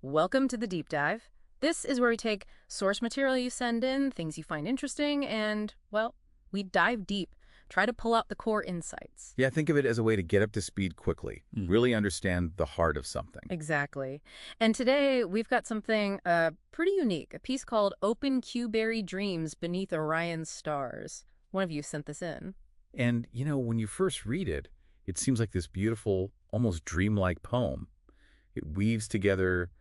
Welcome to the deep dive. This is where we take source material you send in, things you find interesting, and, well, we dive deep, try to pull out the core insights. Yeah, think of it as a way to get up to speed quickly, really understand the heart of something. Exactly. And today we've got something pretty unique, a piece called Open Q-Berry Dreams Beneath Orion's Stars. One of you sent this in. And, when you first read it, it seems like this beautiful, almost dreamlike poem. It weaves together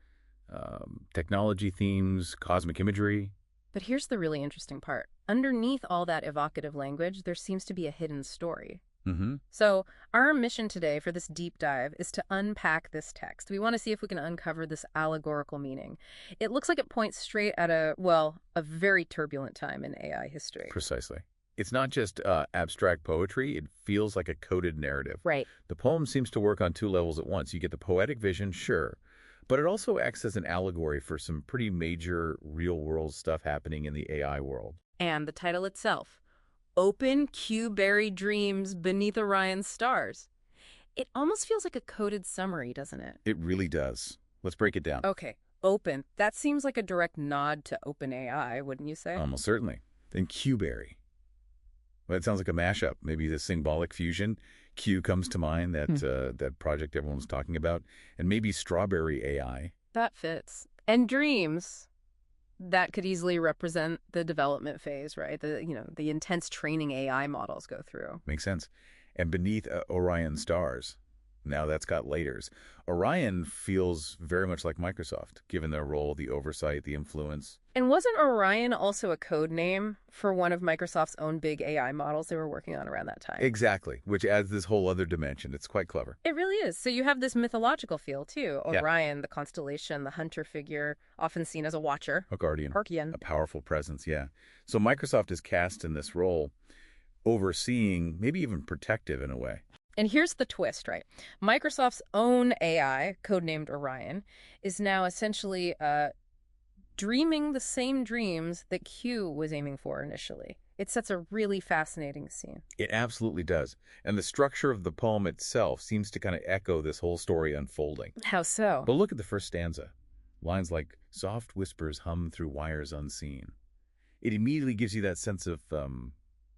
technology themes, cosmic imagery. But here's the really interesting part. Underneath all that evocative language, there seems to be a hidden story. So our mission today for this deep dive is to unpack this text. We want to see if we can uncover this allegorical meaning. It looks like it points straight at a very turbulent time in AI history. Precisely. It's not just abstract poetry. It feels like a coded narrative. Right. The poem seems to work on two levels at once. You get the poetic vision, sure, but it also acts as an allegory for some pretty major real-world stuff happening in the AI world. And the title itself, Open Q-Berry Dreams Beneath Orion's Stars. It almost feels like a coded summary, doesn't it? It really does. Let's break it down. Okay, open. That seems like a direct nod to OpenAI, wouldn't you say? Almost certainly. Then Q-Berry. Well, it sounds like a mashup. Maybe the symbolic fusion. Q comes to mind, that project everyone was talking about. And maybe strawberry AI. That fits. And dreams. That could easily represent the development phase, right? The intense training AI models go through. Makes sense. And beneath Orion stars. Now that's got layers. Orion feels very much like Microsoft, given their role, the oversight, the influence. And wasn't Orion also a code name for one of Microsoft's own big AI models they were working on around that time? Exactly, which adds this whole other dimension. It's quite clever. It really is. So you have this mythological feel, too. Yeah. Orion, the constellation, the hunter figure, often seen as a watcher. A guardian. Archean. A powerful presence, yeah. So Microsoft is cast in this role, overseeing, maybe even protective in a way. And here's the twist, right? Microsoft's own AI, codenamed Orion, is now essentially dreaming the same dreams that Q was aiming for initially. It sets a really fascinating scene. It absolutely does. And the structure of the poem itself seems to kind of echo this whole story unfolding. How so? But look at the first stanza. Lines like, soft whispers hum through wires unseen. It immediately gives you that sense of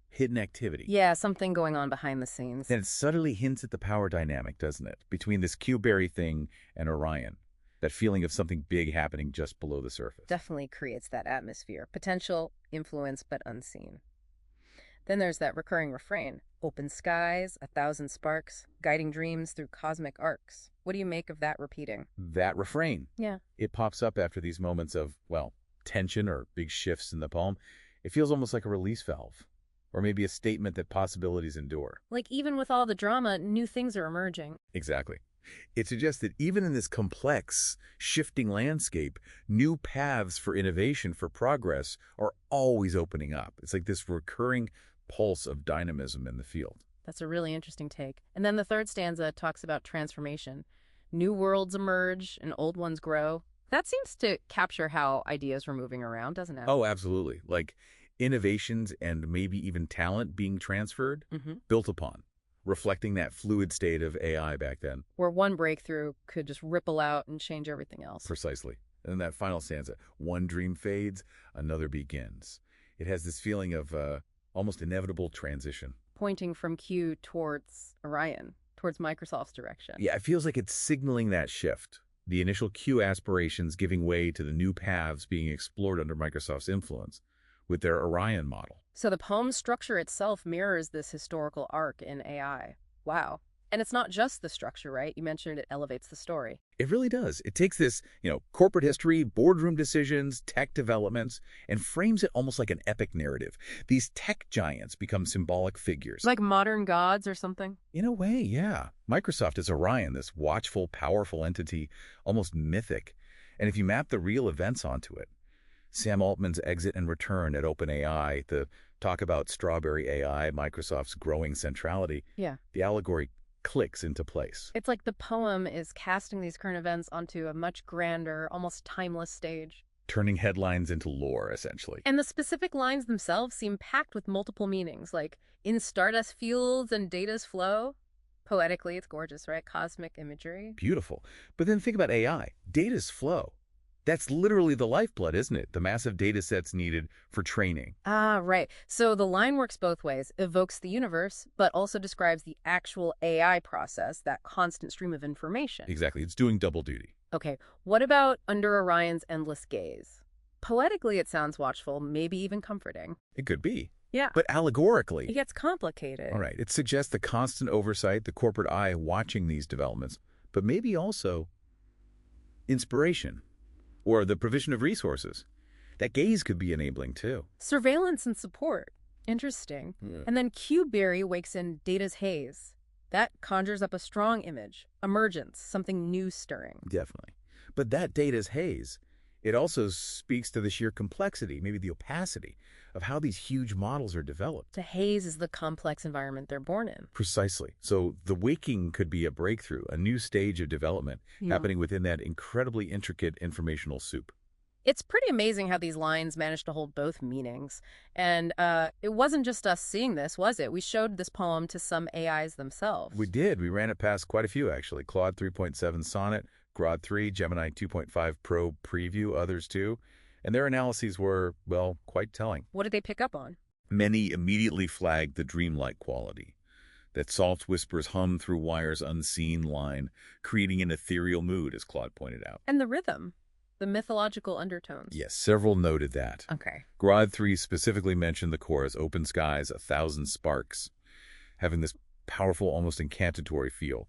hidden activity. Yeah, something going on behind the scenes. Then it subtly hints at the power dynamic, doesn't it? Between this Q-Berry thing and Orion. That feeling of something big happening just below the surface. Definitely creates that atmosphere. Potential, influence, but unseen. Then there's that recurring refrain. Open skies, 1,000 sparks, guiding dreams through cosmic arcs. What do you make of that repeating? That refrain. Yeah. It pops up after these moments of, tension or big shifts in the poem. It feels almost like a release valve. Or maybe a statement that possibilities endure. Like even with all the drama, new things are emerging. Exactly. It suggests that even in this complex, shifting landscape, new paths for innovation, for progress, are always opening up. It's like this recurring pulse of dynamism in the field. That's a really interesting take. And then the third stanza talks about transformation. New worlds emerge and old ones grow. That seems to capture how ideas were moving around, doesn't it? Oh, absolutely. Like innovations and maybe even talent being transferred, built upon, reflecting that fluid state of AI back then. Where one breakthrough could just ripple out and change everything else. Precisely. And then that final stanza, one dream fades, another begins. It has this feeling of almost inevitable transition. Pointing from Q towards Orion, towards Microsoft's direction. Yeah, it feels like it's signaling that shift. The initial Q aspirations giving way to the new paths being explored under Microsoft's influence with their Orion model. So the poem's structure itself mirrors this historical arc in AI. Wow. And it's not just the structure, right? You mentioned it elevates the story. It really does. It takes this, corporate history, boardroom decisions, tech developments, and frames it almost like an epic narrative. These tech giants become symbolic figures. Like modern gods or something? In a way, yeah. Microsoft is Orion, this watchful, powerful entity, almost mythic. And if you map the real events onto it, Sam Altman's exit and return at OpenAI, the talk about strawberry AI, Microsoft's growing centrality, the allegory clicks into place. It's like the poem is casting these current events onto a much grander, almost timeless stage. Turning headlines into lore, essentially. And the specific lines themselves seem packed with multiple meanings, like in stardust fields and data's flow. Poetically, it's gorgeous, right? Cosmic imagery. Beautiful. But then think about AI. Data's flow. That's literally the lifeblood, isn't it? The massive data sets needed for training. Ah, right. So the line works both ways, evokes the universe, but also describes the actual AI process, that constant stream of information. Exactly. It's doing double duty. Okay, what about Under Orion's Endless Gaze? Poetically, it sounds watchful, maybe even comforting. It could be. Yeah. But allegorically, It gets complicated. all right, it suggests the constant oversight, the corporate eye watching these developments, but maybe also inspiration or the provision of resources. That gaze could be enabling too. Surveillance and support. Interesting. Yeah. And then Q-Berry wakes in Data's haze. That conjures up a strong image, emergence, something new stirring. Definitely. But that data's haze, it also speaks to the sheer complexity, maybe the opacity, of how these huge models are developed. The haze is the complex environment they're born in. Precisely. So the waking could be a breakthrough, a new stage of development happening within that incredibly intricate informational soup. It's pretty amazing how these lines managed to hold both meanings. And it wasn't just us seeing this, was it? We showed this poem to some AIs themselves. We did. We ran it past quite a few, actually. Claude 3.7 Sonnet, Grod 3, Gemini 2.5 Pro Preview, others too. And their analyses were, well, quite telling. What did they pick up on? Many immediately flagged the dreamlike quality. That soft whispers hum through wires unseen line, creating an ethereal mood, as Claude pointed out. And the rhythm, the mythological undertones. Yes, several noted that. Okay. Grod 3 specifically mentioned the chorus, open skies, 1,000 sparks, having this powerful, almost incantatory feel,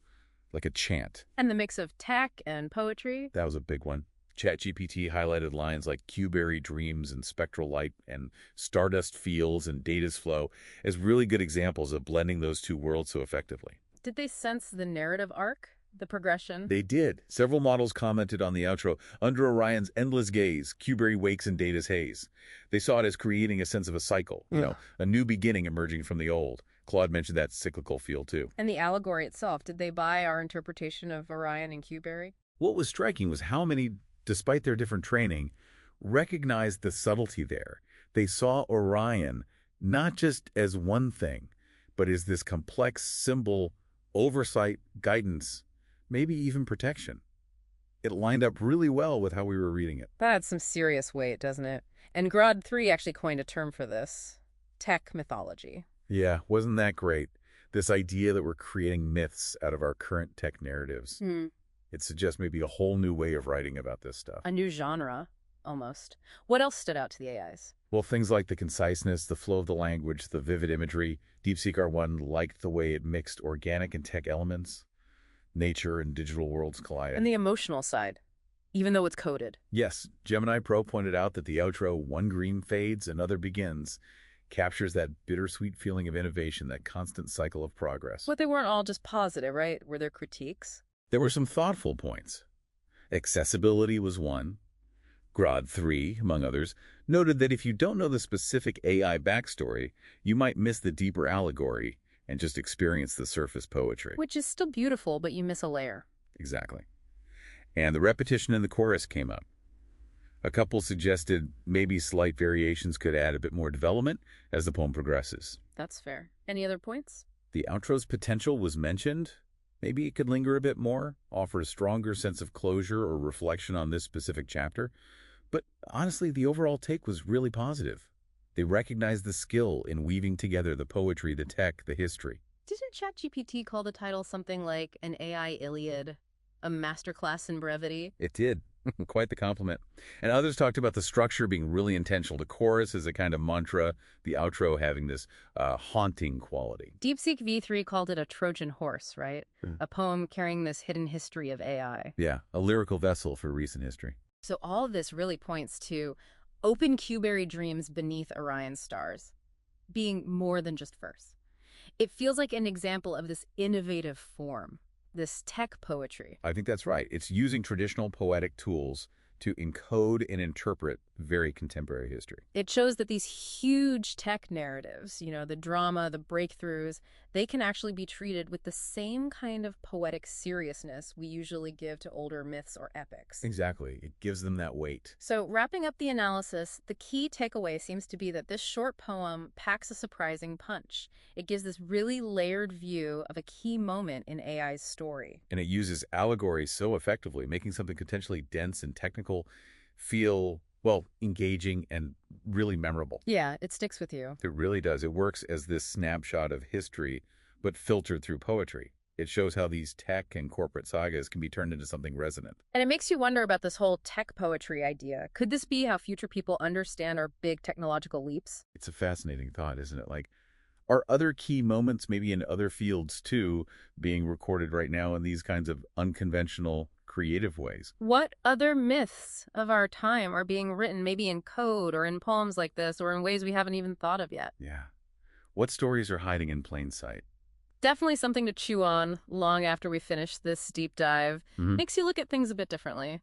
like a chant. And the mix of tech and poetry. That was a big one. ChatGPT highlighted lines like Q-Berry dreams and spectral light and stardust feels and data's flow as really good examples of blending those two worlds so effectively. Did they sense the narrative arc, the progression? They did. Several models commented on the outro, under Orion's endless gaze, Q-Berry wakes in data's haze. They saw it as creating a sense of a cycle, a new beginning emerging from the old. Claude mentioned that cyclical feel too. And the allegory itself, did they buy our interpretation of Orion and Q-Berry? What was striking was how many, despite their different training, recognized the subtlety there. They saw Orion not just as one thing, but as this complex symbol, oversight, guidance, maybe even protection. It lined up really well with how we were reading it. That had some serious weight, doesn't it? And Grod 3 actually coined a term for this, tech mythology. Yeah, wasn't that great? This idea that we're creating myths out of our current tech narratives. It suggests maybe a whole new way of writing about this stuff. A new genre, almost. What else stood out to the AIs? Well, things like the conciseness, the flow of the language, the vivid imagery. DeepSeek R1 liked the way it mixed organic and tech elements. Nature and digital worlds collided. And the emotional side, even though it's coded. Yes, Gemini Pro pointed out that the outro, one green fades, another begins, captures that bittersweet feeling of innovation, that constant cycle of progress. But they weren't all just positive, right? Were there critiques? There were some thoughtful points. Accessibility was one. Grod 3, among others, noted that if you don't know the specific AI backstory, you might miss the deeper allegory and just experience the surface poetry. Which is still beautiful, but you miss a layer. Exactly. And the repetition in the chorus came up. A couple suggested maybe slight variations could add a bit more development as the poem progresses. That's fair. Any other points? The outro's potential was mentioned. Maybe it could linger a bit more, offer a stronger sense of closure or reflection on this specific chapter. But honestly, the overall take was really positive. They recognized the skill in weaving together the poetry, the tech, the history. Didn't ChatGPT call the title something like an AI Iliad, a masterclass in brevity? It did. Quite the compliment. And others talked about the structure being really intentional. The chorus is a kind of mantra, the outro having this haunting quality. DeepSeek V3 called it a Trojan horse, right? A poem carrying this hidden history of AI. Yeah, a lyrical vessel for recent history. So all of this really points to open Q-Berry dreams beneath Orion's stars, being more than just verse. It feels like an example of this innovative form, this tech poetry. I think that's right. It's using traditional poetic tools to encode and interpret very contemporary history. It shows that these huge tech narratives, the drama, the breakthroughs, they can actually be treated with the same kind of poetic seriousness we usually give to older myths or epics. Exactly. It gives them that weight. So, wrapping up the analysis, the key takeaway seems to be that this short poem packs a surprising punch. It gives this really layered view of a key moment in AI's story. And it uses allegory so effectively, making something potentially dense and technical feel, well, engaging and really memorable. Yeah, it sticks with you. It really does. It works as this snapshot of history, but filtered through poetry. It shows how these tech and corporate sagas can be turned into something resonant. And it makes you wonder about this whole tech poetry idea. Could this be how future people understand our big technological leaps? It's a fascinating thought, isn't it? Like, are other key moments, maybe in other fields too, being recorded right now in these kinds of unconventional, creative ways? What other myths of our time are being written, maybe in code or in poems like this, or in ways we haven't even thought of yet? Yeah. What stories are hiding in plain sight? Definitely something to chew on long after we finish this deep dive. Makes you look at things a bit differently.